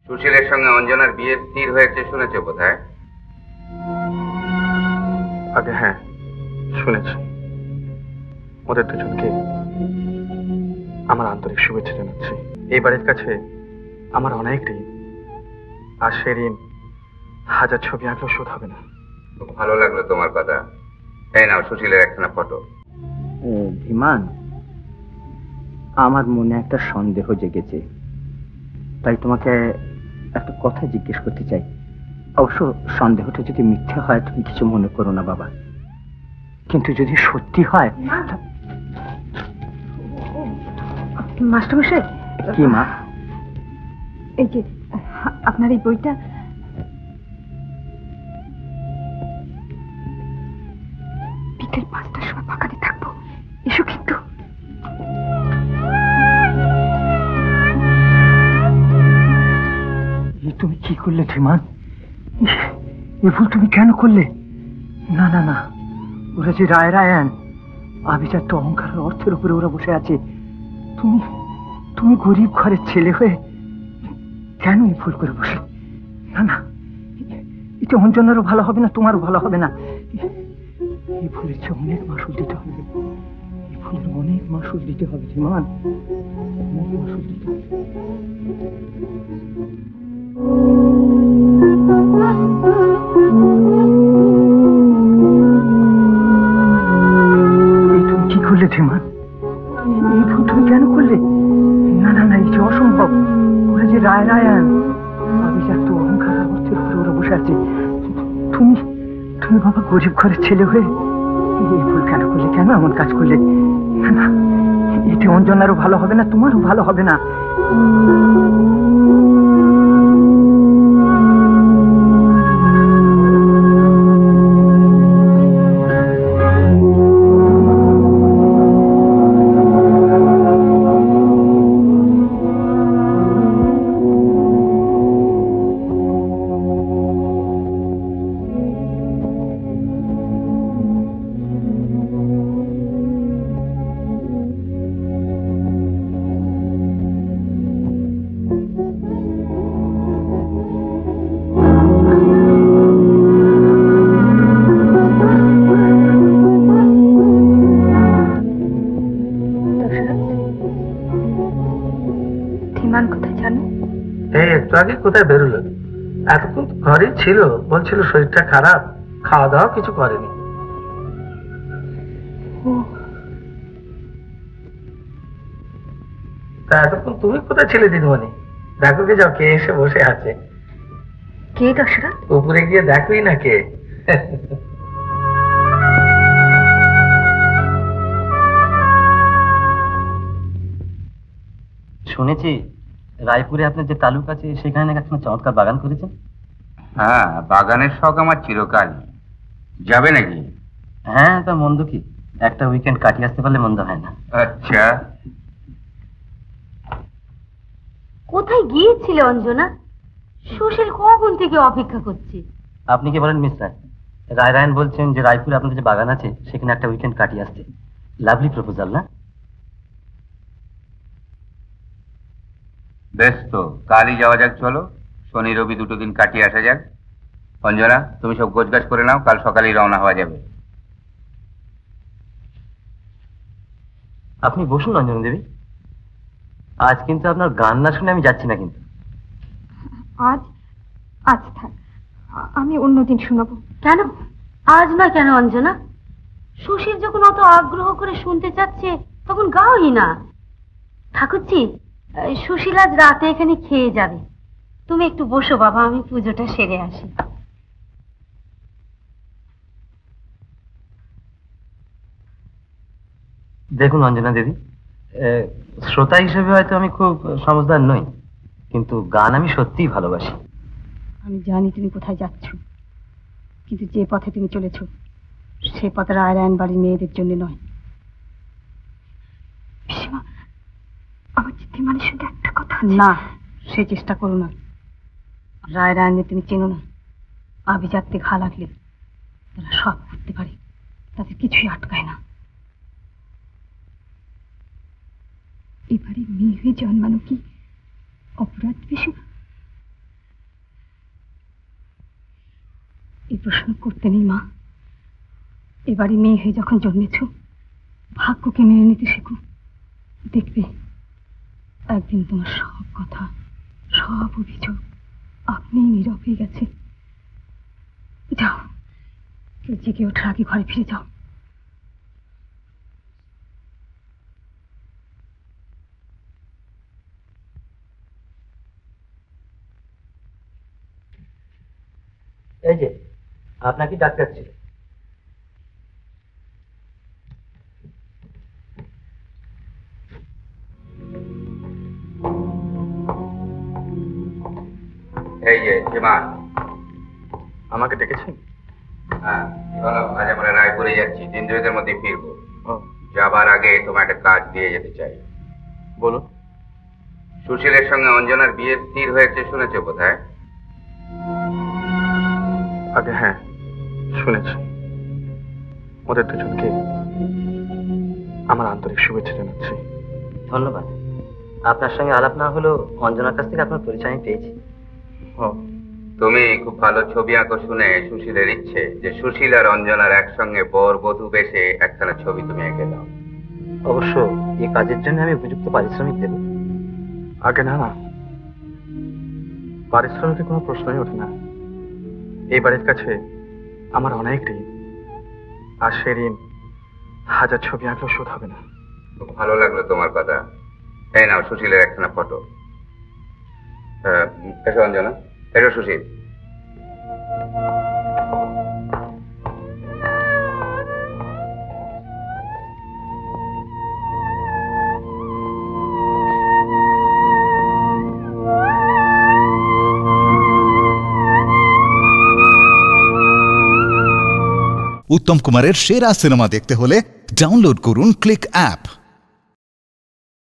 সুশীলের সঙ্গে অঞ্জনার বিয়ে স্থির হয়েছে শুনেছো বোধহয়? আগে হ্যাঁ শুনেছি। ওদের দুজনকে আমার আন্তরিক শুভেচ্ছা জানাচ্ছি। এই বাড়ির কাছে আমার অনেক ঋণ, আর সে ঋণ হাজার ছবি আঁকলেও শোধ হবে না। খুব ভালো লাগলো তোমার কথা। এই নাও সুশীলের একখানা ফটো। ধীমান, আমার মনে একটা সন্দেহ জেগেছে, তাই তোমাকে একটা কথা জিজ্ঞেস করতে চাই। অবশ্য সন্দেহটা যদি মিথ্যে হয় তুমি কিছু মনে করো না বাবা, কিন্তু যদি সত্যি হয়। মাস্টারমশাই। কি মা? এই যে আপনার এই বইটা। বিকেল 5টার সময় বাগানে থাকবো, এসো কিন্তু। তুমি কি করলে ধীমান? এ ভুল তুমি কেন করলে? না না না, ওরা যে রায়রায়ণ, আভিজাত্য অহংকারের অর্থের উপরে ওরা বসে আছে। তুমি তুমি গরিব ঘরের ছেলে হয়ে কেন এই ভুল করে বসে? না না, এটা অঞ্জনারও ভালো হবে না, তোমারও ভালো হবে না। এই ভুলের চেয়ে অনেক মাসুল দিতে হবে, এই ভুলের অনেক মাসুল দিতে হবে ধীমান, অনেক মাসুল দিতে হবে। তুমি কি করলে ধীমান? এই ভুল তুমি কেন করলে? না না না, এই যে অসম্ভব। ওরা যে রায়রায়ণ, আভিজাত্য অহংকার অর্থের উপরে ওরা বসে আছে। তুমি তুমি বাবা গরিব ঘরের ছেলে হয়ে এই ভুল কেন করলে? কেন এমন কাজ করলে? না না, এতে অঞ্জনারও ভালো হবে না, তোমারও ভালো হবে না। আগে কোথায় বেরোলো? এতক্ষণ ঘরেই ছিল, বলছিল শরীরটা খারাপ, খাওয়া দাওয়া কিছু করেনি। তা এতক্ষণ তুমি কোথায় ছিলে দিদিমণি? দেখো কে যাও, কে এসে বসে আছে। কে দশরথ? উপরে গিয়ে দেখোই না কে। শুনেছি রায়পুরে আপনার যে তালুক আছে সেখানে নাকি একটা চমৎকার বাগান করেছেন। হ্যাঁ, বাগানের শখ আমার চিরকাল। যাবে নাকি? হ্যাঁ, তা মন্দ কি, একটা উইকেন্ড কাটিয়ে আসতে পারলে মন্দ হয় না। আচ্ছা, কোথায় গিয়েছিলে অঞ্জনা? সুশীল কখন থেকে অপেক্ষা করছে। আপনি কি বলেন মিস রায়? রায়রায়ণ বলছেন যে রায়পুরে আপনাদের যে বাগান আছে সেখানে একটা উইকেন্ড কাটিয়ে আসতে। লাভলি প্রপোজাল না? বেশ, তো কালই যাওয়া যাক। চলো, শনি রবি দুটো দিন কাটিয়ে আসা যাক। অঞ্জনা, তুমি সব গোছগাছ করে নাও, কাল সকালেই রওনা হওয়া যাবে। আপনি বসুন অঞ্জনা দেবী, আজ কিন্তু আপনার গান না শুনে আমি যাচ্ছি না। কিন্তু আজ আজ থাক, আমি অন্যদিন শোনাবো। কেন আজ না? কেন অঞ্জনা? সুশীল যখন অত আগ্রহ করে শুনতে চাচ্ছে তখন গাওই না। ঠাকুরজি, সুশীল আজ রাতে এখানে খেয়ে যাবে। তুমি একটু বসো বাবা, আমি পুজোটা সেরে আসি। দেখুন অঞ্জনা দেবী, শ্রোতা হিসেবে হয়তো আমি খুব সমঝদার নই, কিন্তু গান আমি সত্যিই ভালোবাসি। আমি জানি তুমি কোথায় যাচ্ছ, কিন্তু যে পথে তুমি চলেছ সে পথে রায়রায়ণ বাড়ির মেয়েদের জন্য নয়। পিসিমা, আমার চিত্তিমানের সঙ্গে একটা কথা না, সে চেষ্টা করো না। রায়রায়ণদের তুমি চেনো না, আভিজাত্যে ঘা লাগলে তারা সব করতে পারে, তাদের কিছুই আটকায় না। এবারে মেয়ে হয়ে জন্মানো কি অপরাধ পিসিমা? এই প্রশ্ন করতে নেই মা। এবারে মেয়ে হয়ে যখন জন্মেছ, ভাগ্যকে মেনে নিতে শেখো। দেখবে একদিন তোমার সব কথা, সব অভিযোগ আপনিই নীরব হয়ে গেছে। যাও, কেউ জেগে ওঠার আগে ঘরে ফিরে যাও। এই যে আপনাকে ডাক্তার ছিল। এই যে সীমা। আমাকে ডেকেছেন? হ্যাঁ চলো, আজ আমরা রায়পুরে যাচ্ছি, 3 দিনের মধ্যে ফিরবো। ও, যাবার আগে তোমার একটা কাজ দিয়ে যেতে চাই। বলুন। সুশীলের সঙ্গে অঞ্জনার বিয়ে স্থির হয়েছে শুনেছো কোথায়? আগে হ্যাঁ শুনেছি। ওদের দুজনকে আমার আন্তরিক শুভেচ্ছা জানাচ্ছি। ধন্যবাদ। আপনার সঙ্গে আলাপ না হলেও অঞ্জনার কাছ থেকে আপনার পরিচয় আমি পেয়েছি। ও, তুমি খুব ভালো ছবি আঁকো শুনে সুশীলের ইচ্ছে যে সুশীল আর অঞ্জনার একসঙ্গে বর বধূ বেশে একখানা ছবি তুমি এঁকে দাও। অবশ্য এই কাজের জন্য আমি উপযুক্ত পারিশ্রমিক দেব। আগে না না, পারিশ্রমিকের কোনো প্রশ্নই ওঠে না। এই বাড়ির কাছে আমার অনেক ঋণ, আর সে ঋণ 1000 ছবি আঁকলেও শোধ হবে না। খুব ভালো লাগলো তোমার কথা। এই নাও সুশীলের একখানা ফটো। এসো অঞ্জনা, এসো সুশীল। উত্তম কুমারের সেরা সিনেমা দেখতে হলে ডাউনলোড করুন ক্লিক অ্যাপ।